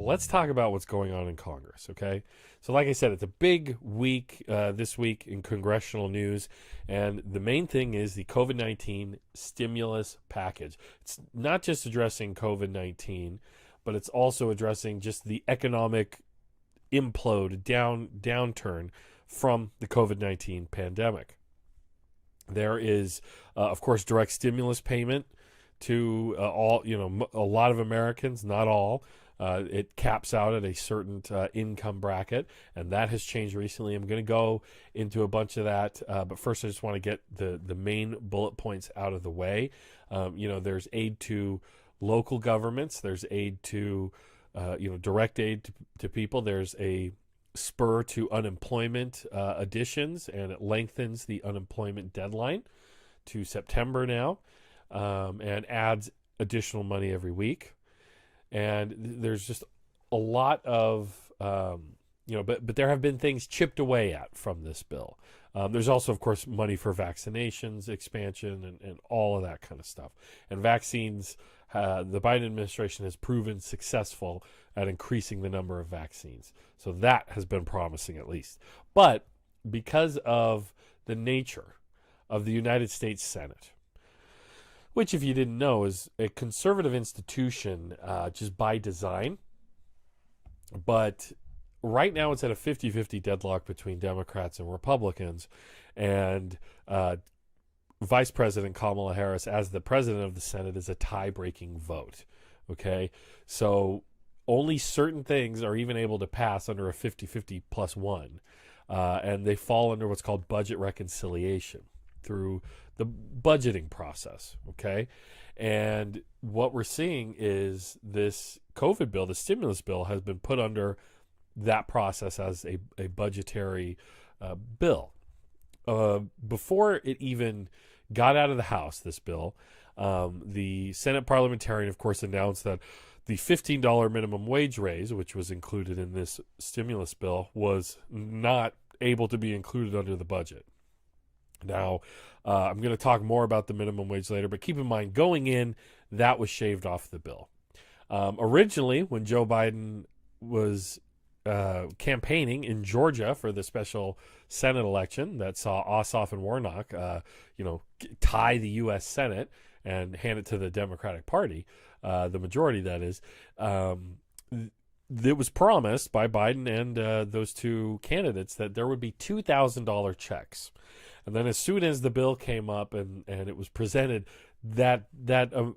let's talk about what's going on in Congress, okay? So, like I said, it's a big week this week in congressional news, and the main thing is the COVID-19 stimulus package. It's not just addressing COVID-19, but it's also addressing just the economic downturn from the COVID-19 pandemic. There is, of course, direct stimulus payment to a lot of Americans, not all. It caps out at a certain income bracket, and that has changed recently. I'm going to go into a bunch of that, but first I just want to get the main bullet points out of the way. There's aid to local governments. There's aid to, direct aid to people. There's a spur to unemployment additions, and it lengthens the unemployment deadline to September now, and adds additional money every week. And there's just a lot of, but there have been things chipped away at from this bill. There's also, of course, money for vaccinations, expansion, and all of that kind of stuff. And vaccines, the Biden administration has proven successful at increasing the number of vaccines. So that has been promising, at least. But because of the nature of the United States Senate, which, if you didn't know, is a conservative institution just by design. But right now it's at a 50-50 deadlock between Democrats and Republicans. And Vice President Kamala Harris, as the president of the Senate, is a tie-breaking vote. Okay? So only certain things are even able to pass under a 50-50 plus one. And they fall under what's called budget reconciliation through the budgeting process, okay? And what we're seeing is this COVID bill, the stimulus bill, has been put under that process as a budgetary bill. Before it even got out of the House, this bill, the Senate parliamentarian, of course, announced that the $15 minimum wage raise, which was included in this stimulus bill, was not able to be included under the budget. Now, I'm going to talk more about the minimum wage later, but keep in mind, going in, that was shaved off the bill. Originally, when Joe Biden was campaigning in Georgia for the special Senate election that saw Ossoff and Warnock, tie the U.S. Senate and hand it to the Democratic Party, the majority, that is, it was promised by Biden and those two candidates that there would be $2,000 checks. And then as soon as the bill came up and it was presented, that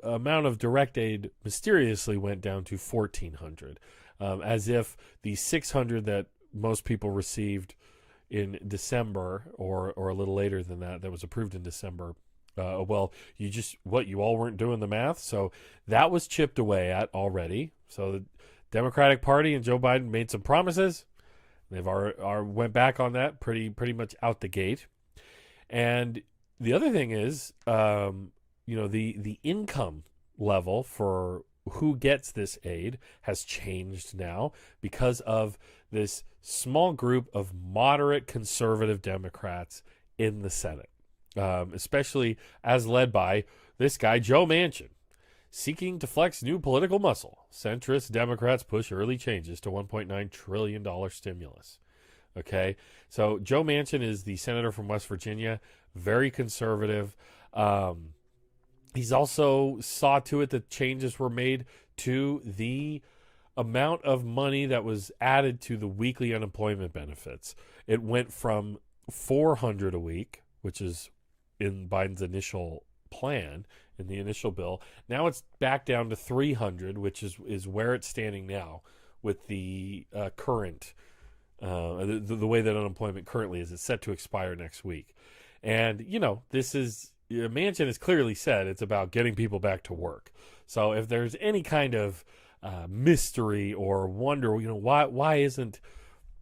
amount of direct aid mysteriously went down to $1,400, as if the $600 that most people received in December or a little later than that was approved in December. You all weren't doing the math. So that was chipped away at already. So the Democratic Party and Joe Biden made some promises. They've went back on that pretty much out the gate. And the other thing is, the income level for who gets this aid has changed now because of this small group of moderate conservative Democrats in the Senate, especially as led by this guy, Joe Manchin, seeking to flex new political muscle. Centrist Democrats push early changes to $1.9 trillion stimulus. Okay, so Joe Manchin is the senator from West Virginia, very conservative. He's also saw to it that changes were made to the amount of money that was added to the weekly unemployment benefits. It went from $400 a week, which is in Biden's initial plan, in the initial bill. Now it's back down to $300, which is where it's standing now with the current. The way that unemployment currently is, it's set to expire next week. And, this is, Manchin has clearly said it's about getting people back to work. So if there's any kind of mystery or wonder, why isn't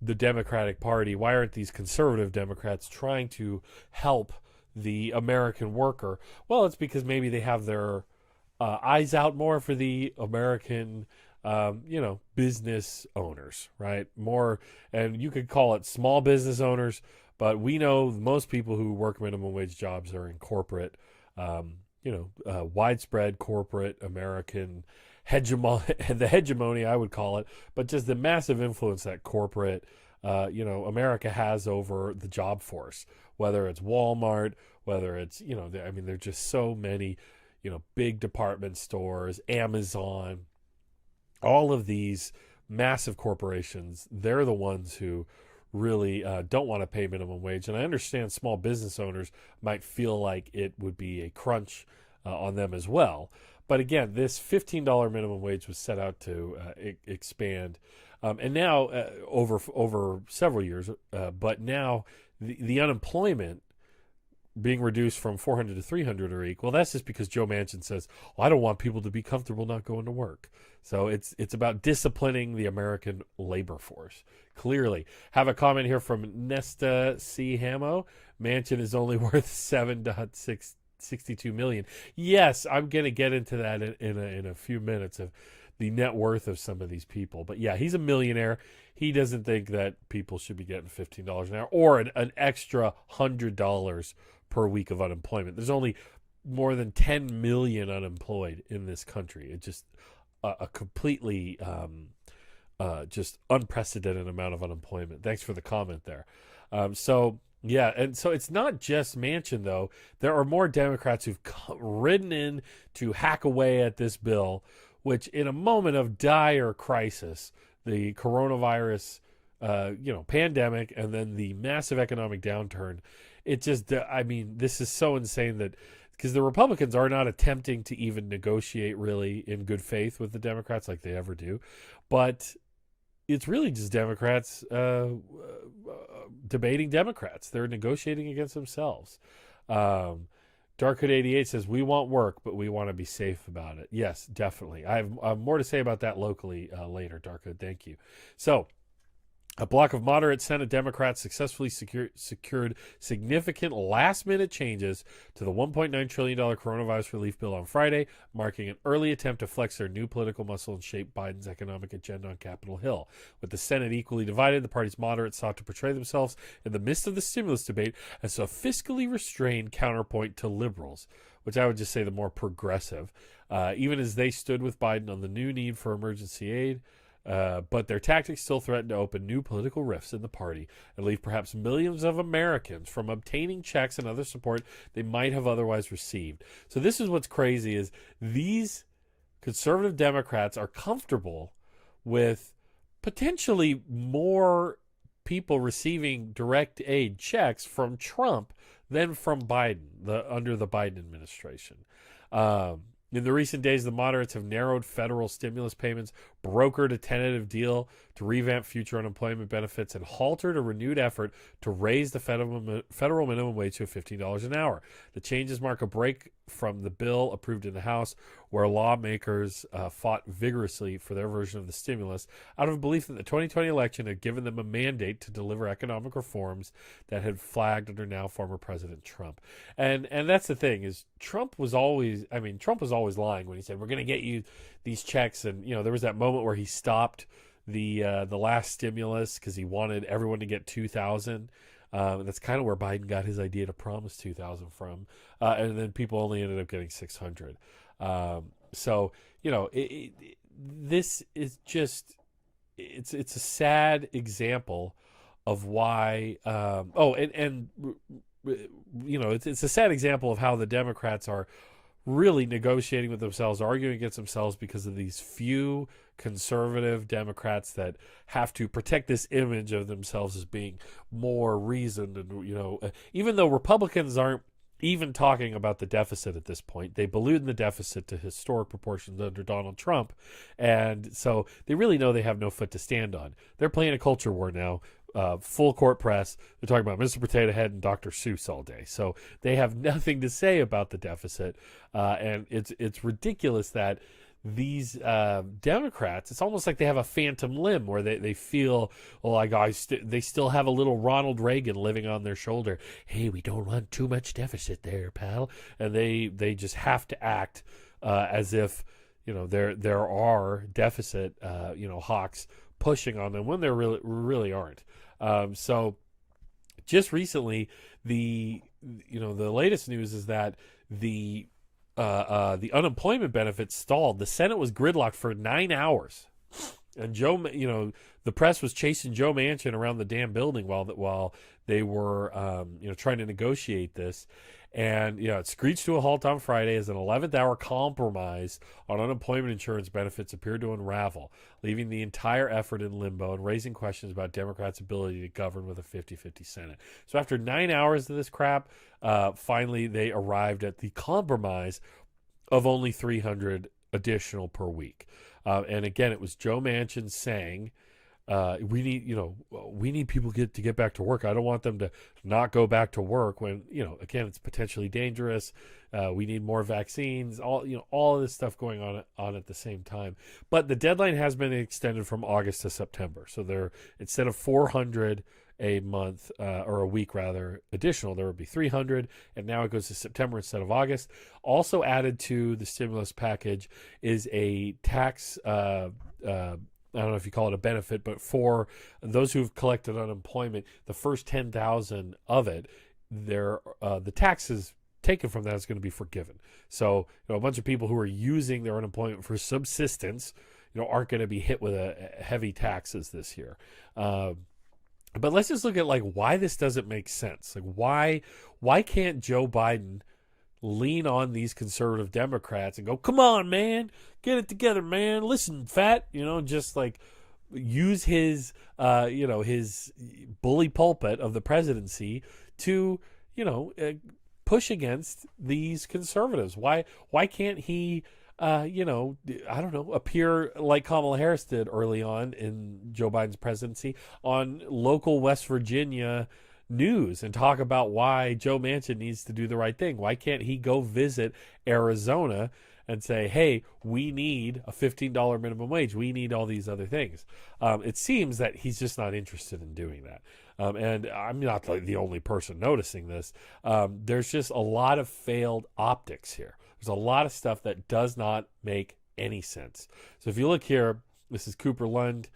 the Democratic Party, why aren't these conservative Democrats trying to help the American worker? Well, it's because maybe they have their eyes out more for the American business owners, right? More, and you could call it small business owners, but we know most people who work minimum wage jobs are in corporate, widespread corporate American the hegemony, I would call it, but just the massive influence that corporate, America has over the job force, whether it's Walmart, whether it's, I mean, there's just so many, big department stores, Amazon, all of these massive corporations. They're the ones who really don't want to pay minimum wage. And I understand small business owners might feel like it would be a crunch on them as well. But again, this $15 minimum wage was set out to expand, and now over several years. But now the unemployment being reduced from 400 to 300 a week. Well, that's just because Joe Manchin says, "Well, I don't want people to be comfortable not going to work." So it's about disciplining the American labor force. Clearly, have a comment here from Nesta C. Hamo. Manchin is only worth $7.62 million. Yes, I'm going to get into that in a few minutes of the net worth of some of these people. But yeah, he's a millionaire. He doesn't think that people should be getting $15 an hour or an extra $100 per week of unemployment. There's only more than 10 million unemployed in this country. It's just a completely just unprecedented amount of unemployment. Thanks for the comment there. Yeah, and so it's not just Manchin, though. There are more Democrats who've ridden in to hack away at this bill, which in a moment of dire crisis, the coronavirus, pandemic, and then the massive economic downturn, it just, I mean, this is so insane that, because the Republicans are not attempting to even negotiate really in good faith with the Democrats like they ever do, but it's really just Democrats debating Democrats. They're negotiating against themselves. Darkhood 88 says, "We want work, but we want to be safe about it." Yes, definitely. I have more to say about that locally later, Darkhood. Thank you. So, a block of moderate Senate Democrats successfully secured significant last-minute changes to the $1.9 trillion coronavirus relief bill on Friday, marking an early attempt to flex their new political muscle and shape Biden's economic agenda on Capitol Hill. With the Senate equally divided, the party's moderates sought to portray themselves in the midst of the stimulus debate as a fiscally restrained counterpoint to liberals, which I would just say the more progressive, even as they stood with Biden on the new need for emergency aid. But their tactics still threaten to open new political rifts in the party and leave perhaps millions of Americans from obtaining checks and other support they might have otherwise received. So this is what's crazy, is these conservative Democrats are comfortable with potentially more people receiving direct aid checks from Trump than from Biden, under the Biden administration. In the recent days, the moderates have narrowed federal stimulus payments, brokered a tentative deal to revamp future unemployment benefits, and halted a renewed effort to raise the federal minimum wage to $15 an hour. The changes mark a break from the bill approved in the House, where lawmakers fought vigorously for their version of the stimulus out of a belief that the 2020 election had given them a mandate to deliver economic reforms that had flagged under now former President Trump. And that's the thing, is Trump was always lying when he said, "We're going to get you these checks." And, there was that moment where he stopped the last stimulus because he wanted everyone to get 2,000. And that's kind of where Biden got his idea to promise 2,000 from. And then people only ended up getting 600. This is just, it's a sad example of why, it's a sad example of how the Democrats are really negotiating with themselves, arguing against themselves because of these few conservative Democrats that have to protect this image of themselves as being more reasoned. And, even though Republicans aren't even talking about the deficit at this point, they ballooned the deficit to historic proportions under Donald Trump. And so they really know they have no foot to stand on. They're playing a culture war now. Full court press. They're talking about Mr. Potato Head and Dr. Seuss all day. So they have nothing to say about the deficit. And it's ridiculous that these Democrats, it's almost like they have a phantom limb where they feel, they still have a little Ronald Reagan living on their shoulder. Hey, we don't want too much deficit there, pal. And they just have to act as if, there are deficit, hawks pushing on them when there really aren't. So just recently, the latest news is that the the unemployment benefits stalled. The Senate was gridlocked for 9 hours. And the press was chasing Joe Manchin around the damn building while they were, trying to negotiate this. And, it screeched to a halt on Friday as an 11th hour compromise on unemployment insurance benefits appeared to unravel, leaving the entire effort in limbo and raising questions about Democrats' ability to govern with a 50-50 Senate. So after 9 hours of this crap, finally they arrived at the compromise of only $300 additional per week. And again, it was Joe Manchin saying, we need people to get back to work. I don't want them to not go back to work when, again, it's potentially dangerous. We need more vaccines, all of this stuff going on at the same time. But the deadline has been extended from August to September. So instead of 400 a month, or a week rather, additional, there would be 300, and now it goes to September instead of August. Also added to the stimulus package is a tax, I don't know if you call it a benefit, but for those who've collected unemployment, the first 10,000 of it, the taxes taken from that is going to be forgiven. So, a bunch of people who are using their unemployment for subsistence, aren't going to be hit with heavy taxes this year. But let's just look at why this doesn't make sense. Why can't Joe Biden lean on these conservative Democrats and go, come on, man, get it together, man. Listen, fat, just use his, his bully pulpit of the presidency to, push against these conservatives. Why can't he, I don't know, appear like Kamala Harris did early on in Joe Biden's presidency on local West Virginia news and talk about why Joe Manchin needs to do the right thing? Why can't he go visit Arizona and say, hey, we need a $15 minimum wage. We need all these other things. It seems that he's just not interested in doing that. And I'm not the only person noticing this. There's just a lot of failed optics here. There's a lot of stuff that does not make any sense. So if you look here, this is Cooper Lund.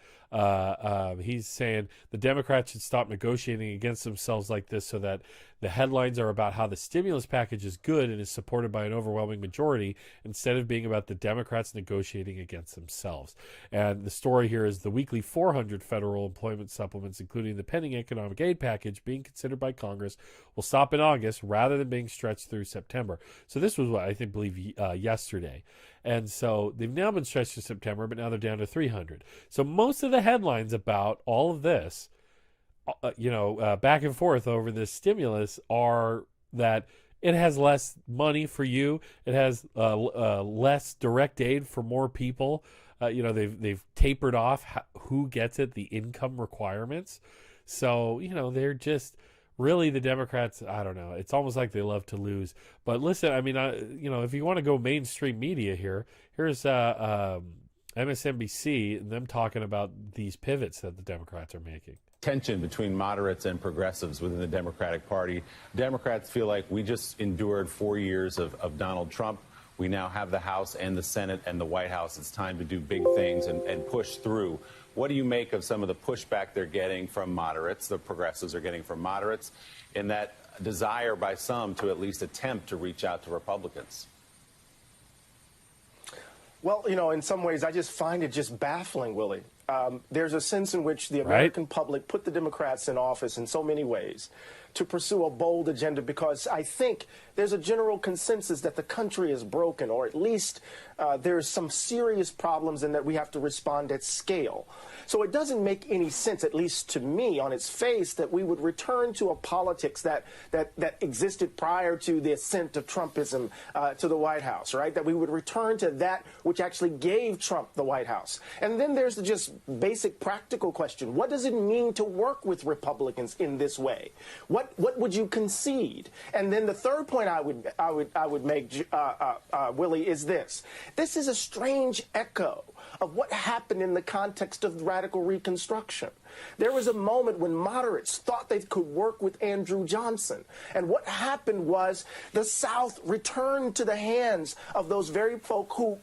He's saying the Democrats should stop negotiating against themselves like this so that the headlines are about how the stimulus package is good and is supported by an overwhelming majority instead of being about the Democrats negotiating against themselves. And the story here is the weekly 400 federal employment supplements, including the pending economic aid package being considered by Congress, will stop in August rather than being stretched through September. So this was what I believe yesterday. And so they've now been stretched to September, but now they're down to 300. So most of the headlines about all of this, back and forth over this stimulus are that it has less money for you. It has less direct aid for more people. They've tapered off who gets it, the income requirements. So, they're just really the Democrats. I don't know. It's almost like they love to lose. But listen, if you want to go mainstream media here's MSNBC and them talking about these pivots that the Democrats are making. Tension between moderates and progressives within the Democratic Party. Democrats feel like we just endured 4 years of Donald Trump. We now have the House and the Senate and the White House. It's time to do big things and push through. What do you make of some of the pushback they're getting from moderates, the progressives are getting from moderates, in that desire by some to at least attempt to reach out to Republicans? Well, in some ways, I just find it just baffling, Willie. There's a sense in which the American public put the Democrats in office in so many ways to pursue a bold agenda, because I think there's a general consensus that the country is broken, or at least there's some serious problems and that we have to respond at scale. So it doesn't make any sense, at least to me, on its face, that we would return to a politics that existed prior to the ascent of Trumpism to the White House, right? That we would return to that which actually gave Trump the White House. And then there's the just basic practical question. What does it mean to work with Republicans in this way? What would you concede? And then the third point I would make, Willie, is this. This is a strange echo of what happened in the context of radical Reconstruction. There was a moment when moderates thought they could work with Andrew Johnson. And what happened was the South returned to the hands of those very folk who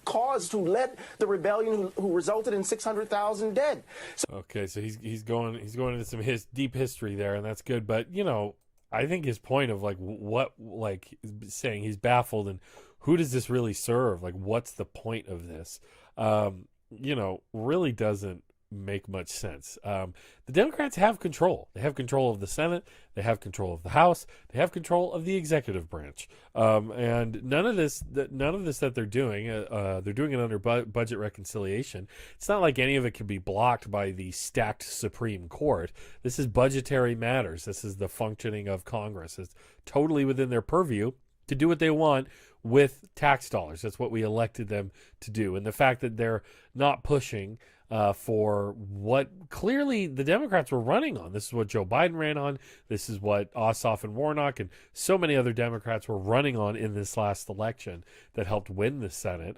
led the rebellion, who resulted in 600,000 dead. Okay, so he's going into some deep history there, and that's good. But, I think his point of saying he's baffled and who does this really serve? Like, what's the point of this? Really doesn't make much sense. The Democrats have control. They have control of the Senate. They have control of the House. They have control of the executive branch. And none of this that they're doing it under budget reconciliation. It's not like any of it can be blocked by the stacked Supreme Court. This is budgetary matters. This is the functioning of Congress. It's totally within their purview to do what they want with tax dollars. That's what we elected them to do. And the fact that they're not pushing for what clearly the Democrats were running on. This is what Joe Biden ran on. This is what Ossoff and Warnock and so many other Democrats were running on in this last election that helped win the Senate.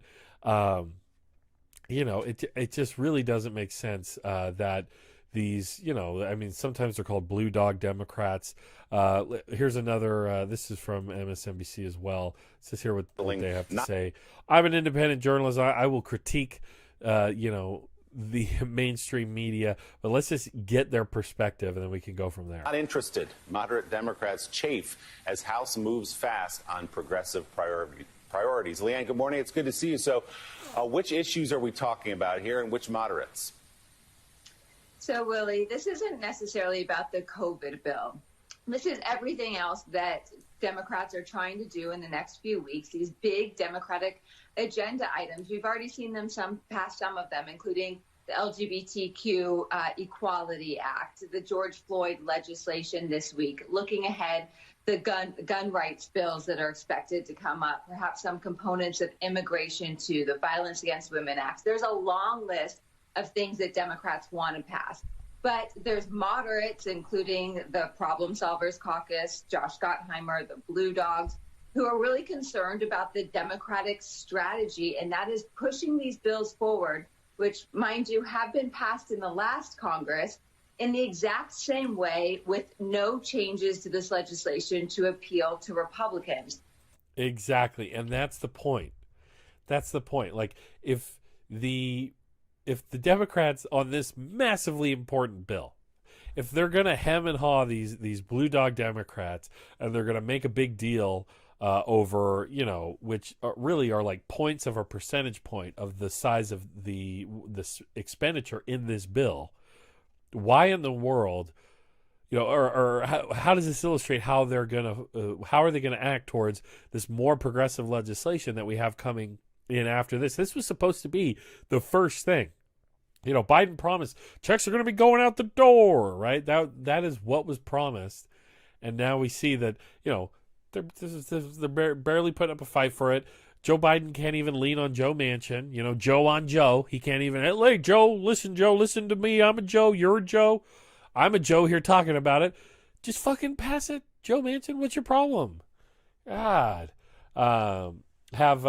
It just really doesn't make sense that these, sometimes they're called blue dog Democrats. Here's another, this is from MSNBC as well. It says here what they have to say. I'm an independent journalist. I will critique, the mainstream media, but let's just get their perspective and then we can go from there. Not interested. Moderate Democrats chafe as House moves fast on progressive priorities. Leanne, good morning. It's good to see you. So which issues are we talking about here and which moderates? So, Willie, this isn't necessarily about the COVID bill. This is everything else that Democrats are trying to do in the next few weeks, these big Democratic agenda items. We've already seen them pass some of them, including the LGBTQ Equality Act, the George Floyd legislation this week. Looking ahead, the gun rights bills that are expected to come up, perhaps some components of immigration too, the Violence Against Women Act. There's a long list of things that Democrats want to pass. But there's moderates, including the Problem Solvers Caucus, Josh Gottheimer, the Blue Dogs, who are really concerned about the Democratic strategy, and that is pushing these bills forward, which, mind you, have been passed in the last Congress in the exact same way with no changes to this legislation to appeal to Republicans. Exactly, and that's the point. That's the point. Like, if the Democrats on this massively important bill, if they're going to hem and haw these blue dog Democrats and they're going to make a big deal over, which really are like points of a percentage point of the size of this expenditure in this bill, why in the world, or how does this illustrate how they're going to, how are they going to act towards this more progressive legislation that we have coming in after this? This was supposed to be the first thing. Biden promised checks are going to be going out the door, right? That is what was promised. And now we see that, they're barely putting up a fight for it. Joe Biden can't even lean on Joe Manchin. Joe on Joe. He can't even, hey, Joe, listen to me. I'm a Joe. You're a Joe. I'm a Joe here talking about it. Just fucking pass it. Joe Manchin, what's your problem? God. Have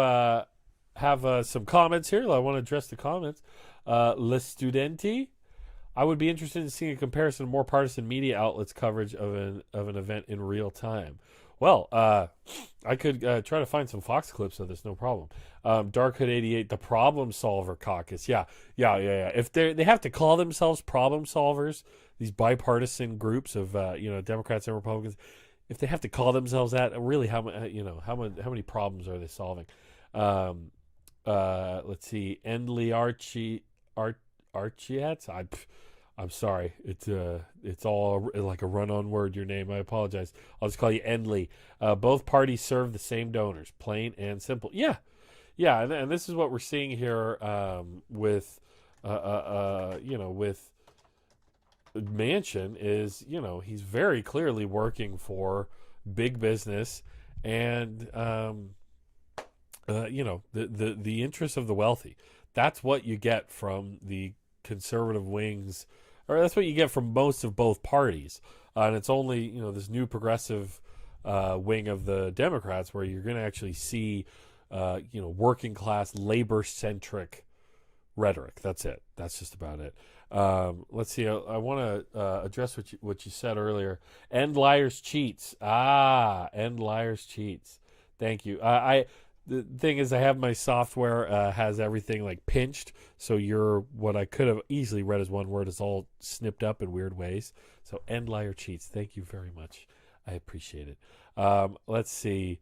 some comments here. I want to address the comments. Le Studenti, I would be interested in seeing a comparison of more partisan media outlets' coverage of an event in real time. Well, I could try to find some Fox clips of this, no problem. Dark Hood 88, the Problem Solver Caucus. Yeah. If they have to call themselves problem solvers, these bipartisan groups of Democrats and Republicans, if they have to call themselves that, really, how many problems are they solving? Let's see, Endley Archiats. I'm sorry. It's all like a run-on word, your name. I apologize. I'll just call you Endley. Both parties serve the same donors, plain and simple. Yeah. And this is what we're seeing here with Manchin is, he's very clearly working for big business and, the interests of the wealthy. That's what you get from the conservative wings, or that's what you get from most of both parties. And it's only, this new progressive wing of the Democrats where you're going to actually see, working class, labor-centric rhetoric. That's it. That's just about it. Let's see. I want to address what you said earlier. End liars cheats. End liars cheats. Thank you. The thing is, I have my software has everything like pinched, so what I could have easily read as one word is all snipped up in weird ways. So end liar cheats. Thank you very much. I appreciate it. Let's see.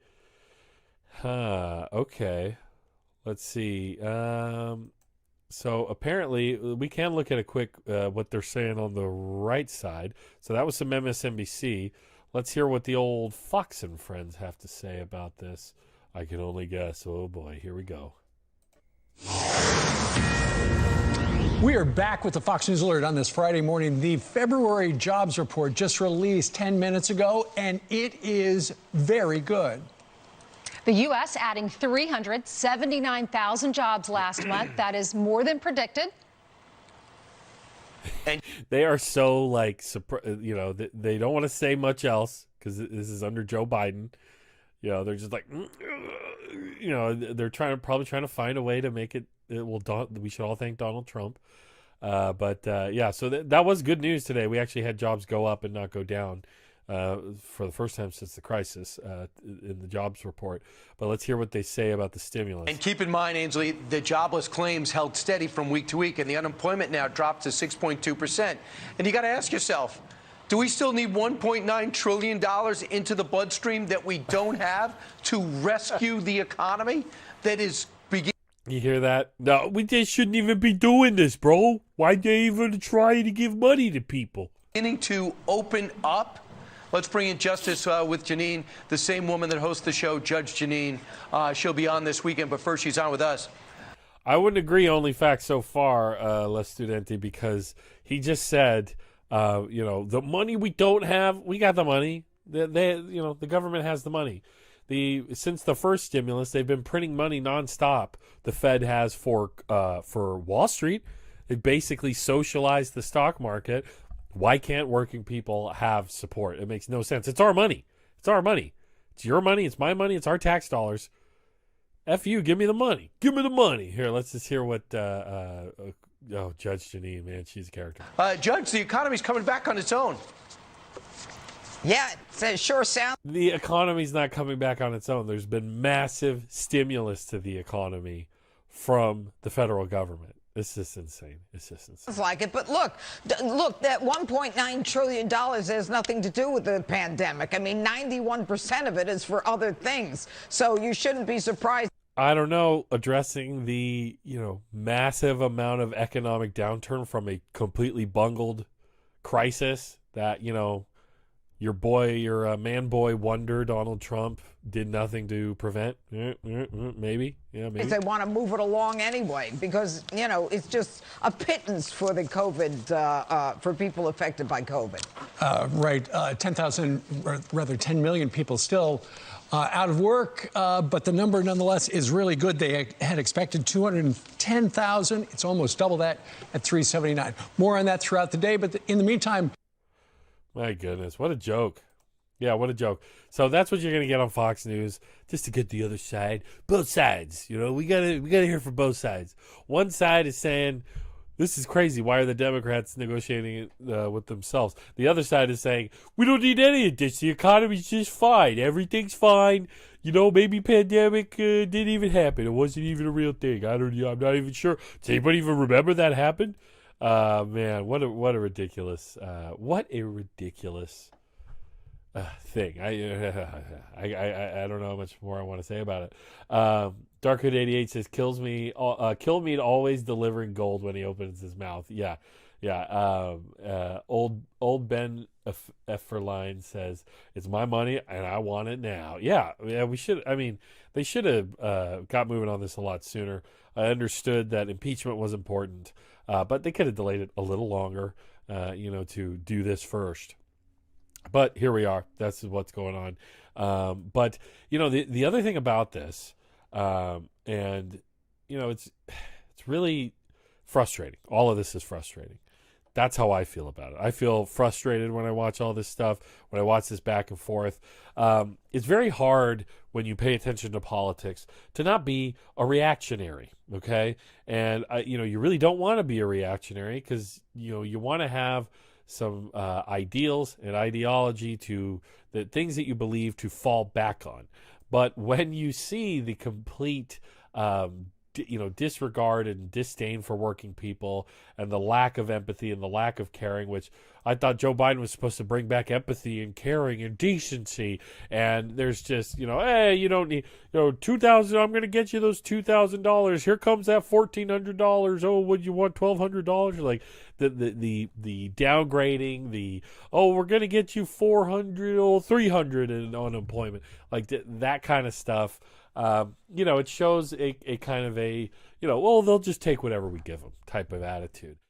Okay. Let's see. So apparently we can look at a quick what they're saying on the right side. So that was some MSNBC. Let's hear what the old Fox and Friends have to say about this. I can only guess. Oh boy, here we go. We are back with the Fox News Alert on this Friday morning. The February jobs report just released 10 minutes ago, and it is very good. The U.S. adding 379,000 jobs last month. That is more than predicted. They are so like, they don't want to say much else because this is under Joe Biden. They're just like, they're probably trying to find a way to make it. We should all thank Donald Trump. So that was good news today. We actually had jobs go up and not go down for the first time since the crisis in the jobs report. But let's hear what they say about the stimulus. And keep in mind, Ainsley, the jobless claims held steady from week to week, and the unemployment now dropped to 6.2%. And you got to ask yourself, do we still need $1.9 trillion into the bloodstream that we don't have to rescue the economy that is beginning? You hear that? No, we just shouldn't even be doing this, bro. Why'd they even try to give money to people? Beginning to open up. Let's bring in Justice with Janine, the same woman that hosts the show, Judge Janine. She'll be on this weekend, but first she's on with us. I wouldn't agree, only fact so far, Les Studenti, because he just said, the money we don't have, we got the money. The government has the money. Since the first stimulus, they've been printing money nonstop. The Fed has for Wall Street. They basically socialized the stock market. Why can't working people have support? It makes no sense. It's our money. It's our money. It's your money. It's my money. It's our tax dollars. F you. Give me the money. Give me the money. Here, let's just hear what Judge Janine, man, she's a character. Judge, the economy's coming back on its own. Yeah, it sure sounds. The economy's not coming back on its own. There's been massive stimulus to the economy from the federal government. It's just insane. It's just insane. Sounds like it, but look, that $1.9 trillion has nothing to do with the pandemic. I mean, 91% of it is for other things. So you shouldn't be surprised. I don't know, addressing the, massive amount of economic downturn from a completely bungled crisis that, your man boy wonder Donald Trump did nothing to prevent. Maybe. Yeah, maybe. They want to move it along anyway because, it's just a pittance for the COVID, for people affected by COVID. Right. 10 million people still out of work, but the number nonetheless is really good. They had expected 210,000. It's almost double that at 379. More on that throughout the day, but in the meantime. My goodness, what a joke. Yeah, what a joke. So that's what you're going to get on Fox News, just to get the other side. Both sides, we got to hear from both sides. One side is saying, this is crazy. Why are the Democrats negotiating it with themselves? The other side is saying, we don't need any of this. The economy's just fine. Everything's fine. Maybe pandemic didn't even happen. It wasn't even a real thing. I'm not even sure. Does anybody even remember that happened? Man, what a ridiculous thing. I don't know how much more I want to say about it. Darkhood88 says kill meat always delivering gold when he opens his mouth. Yeah. Old Ben Efferline says it's my money and I want it now. Yeah. We should. I mean, they should have got moving on this a lot sooner. I understood that impeachment was important. But they could have delayed it a little longer, to do this first. But here we are. That's what's going on. But the other thing about this, it's really frustrating. All of this is frustrating. That's how I feel about it. I feel frustrated when I watch all this stuff, when I watch this back and forth. It's very hard when you pay attention to politics to not be a reactionary, okay? And, you really don't want to be a reactionary because, you want to have some ideals and ideology to the things that you believe to fall back on. But when you see the complete disregard and disdain for working people, and the lack of empathy and the lack of caring, which I thought Joe Biden was supposed to bring back empathy and caring and decency. And there's just, hey, you don't need, $2,000. I'm going to get you those $2,000. Here comes that $1,400. Oh, would you want $1,200? Like the downgrading, we're going to get you 400 or 300 in unemployment, like that kind of stuff. It shows a kind of they'll just take whatever we give them type of attitude.